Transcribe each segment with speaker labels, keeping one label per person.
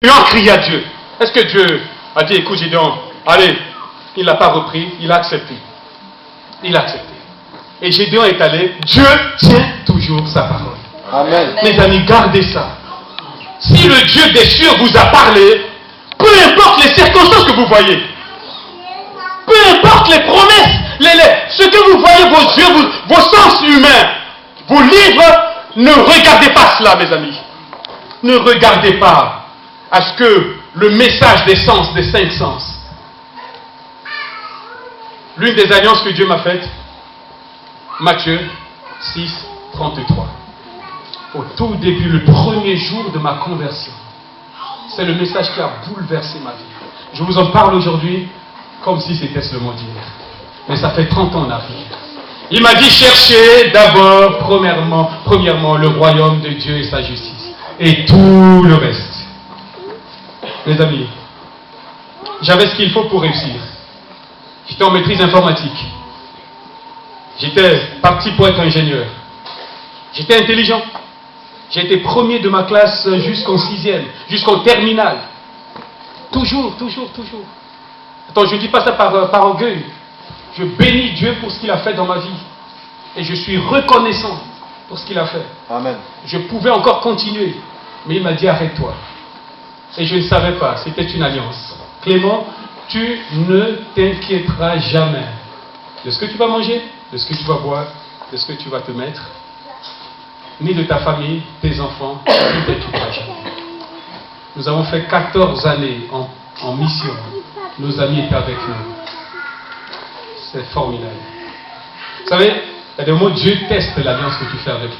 Speaker 1: Gédéon crie à Dieu. Est-ce que Dieu a dit, écoute Gédéon, allez, il n'a pas repris, il a accepté. Il a accepté. Et Gédéon est allé, Dieu tient toujours sa parole.
Speaker 2: Amen.
Speaker 1: Mes amis, gardez ça. Si le Dieu des cieux vous a parlé, peu importe les circonstances que vous voyez, peu importe les promesses, ce que vous voyez, vos yeux, vos sens humains, vos livres, ne regardez pas cela, mes amis. Ne regardez pas à ce que le message des sens, des 5 sens. L'une des alliances que Dieu m'a faites, Matthieu 6, 33. Au tout début, le premier jour de ma conversion. C'est le message qui a bouleversé ma vie. Je vous en parle aujourd'hui comme si c'était seulement d'hier. Mais ça fait 30 ans en arrière. Il m'a dit, cherchez d'abord, premièrement, le royaume de Dieu et sa justice. Et tout le reste. Mes amis, j'avais ce qu'il faut pour réussir. J'étais en maîtrise informatique. J'étais parti pour être ingénieur. J'étais intelligent. J'ai été premier de ma classe jusqu'en 6e, jusqu'en terminale. Toujours. Attends, je ne dis pas ça par orgueil. Je bénis Dieu pour ce qu'il a fait dans ma vie. Et je suis reconnaissant pour ce qu'il a fait.
Speaker 2: Amen.
Speaker 1: Je pouvais encore continuer. Mais il m'a dit, arrête-toi. Et je ne savais pas, c'était une alliance. Clément, tu ne t'inquiéteras jamais de ce que tu vas manger, de ce que tu vas boire, de ce que tu vas te mettre, ni de ta famille, tes enfants, tu ne t'inquiéteras jamais. Nous avons fait 14 années en mission. Nos amis étaient avec nous. C'est formidable. Vous savez, il y a des moments où Dieu teste l'alliance que tu fais avec lui.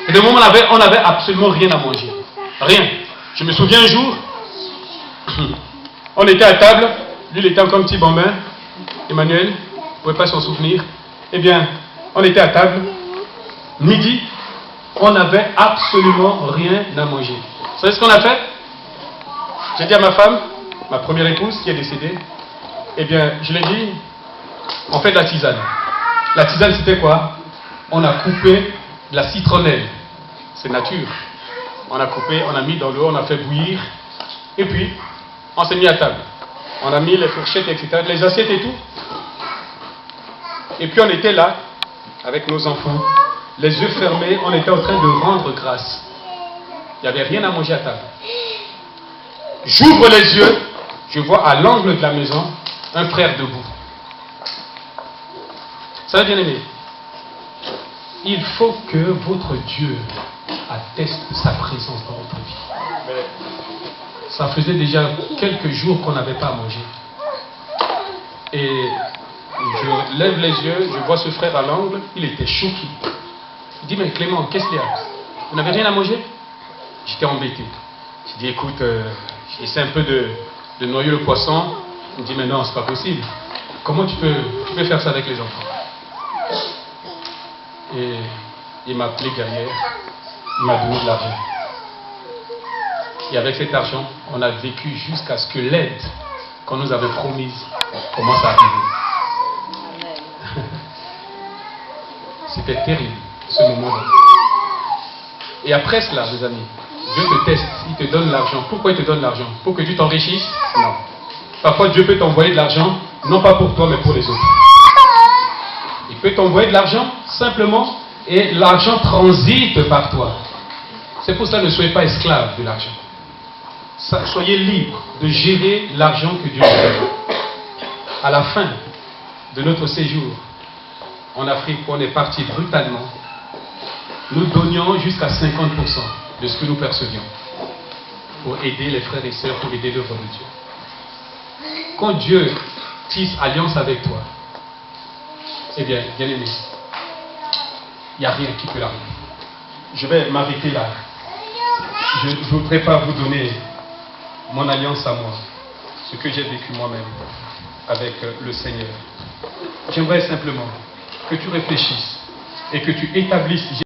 Speaker 1: Il y a des moments où on n'avait absolument rien à manger. Rien. Je me souviens un jour, on était à table, lui il était encore un petit bambin, Emmanuel, vous ne pouvez pas s'en souvenir. Eh bien, on était à table, midi, on n'avait absolument rien à manger. Vous savez ce qu'on a fait? J'ai dit à ma femme, ma première épouse qui est décédée, eh bien, je lui ai dit, on fait de la tisane. La tisane c'était quoi? On a coupé de la citronnelle, c'est nature. On a coupé, on a mis dans l'eau, on a fait bouillir. Et puis, on s'est mis à table. On a mis les fourchettes, etc., les assiettes et tout. Et puis on était là, avec nos enfants, les yeux fermés, on était en train de rendre grâce. Il n'y avait rien à manger à table. J'ouvre les yeux, je vois à l'angle de la maison un frère debout. Ça va bien aimé. Il faut que votre Dieu atteste sa présence dans votre vie. Ça faisait déjà quelques jours qu'on n'avait pas à manger. Et je lève les yeux, je vois ce frère à l'angle, il était choqué. Il dit, mais Clément, qu'est-ce qu'il y a? Vous n'avez rien à manger? J'étais embêté. J'ai dit, écoute, j'essaie un peu de noyer le poisson. Il me dit, mais non, c'est pas possible. Comment tu peux faire ça avec les enfants? Et il m'a appelé derrière. Il m'a donné de l'argent. Et avec cet argent, on a vécu jusqu'à ce que l'aide qu'on nous avait promise commence à arriver. C'était terrible, ce moment-là. Et après cela, mes amis, Dieu te teste, il te donne l'argent. Pourquoi il te donne l'argent? Pour que tu t'enrichisses? Non. Parfois, Dieu peut t'envoyer de l'argent, non pas pour toi, mais pour les autres. Il peut t'envoyer de l'argent, simplement, et l'argent transite par toi. C'est pour ça ne soyez pas esclave de l'argent. Soyez libre de gérer l'argent que Dieu vous donne. À la fin de notre séjour en Afrique, on est parti brutalement. Nous donnions jusqu'à 50% de ce que nous percevions pour aider les frères et sœurs, pour aider l'œuvre de Dieu. Quand Dieu tisse alliance avec toi, eh bien, bien aimé, il n'y a rien qui peut l'arrêter. Je vais m'arrêter là. Je ne voudrais pas vous donner mon alliance à moi, ce que j'ai vécu moi-même avec le Seigneur. J'aimerais simplement que tu réfléchisses et que tu établisses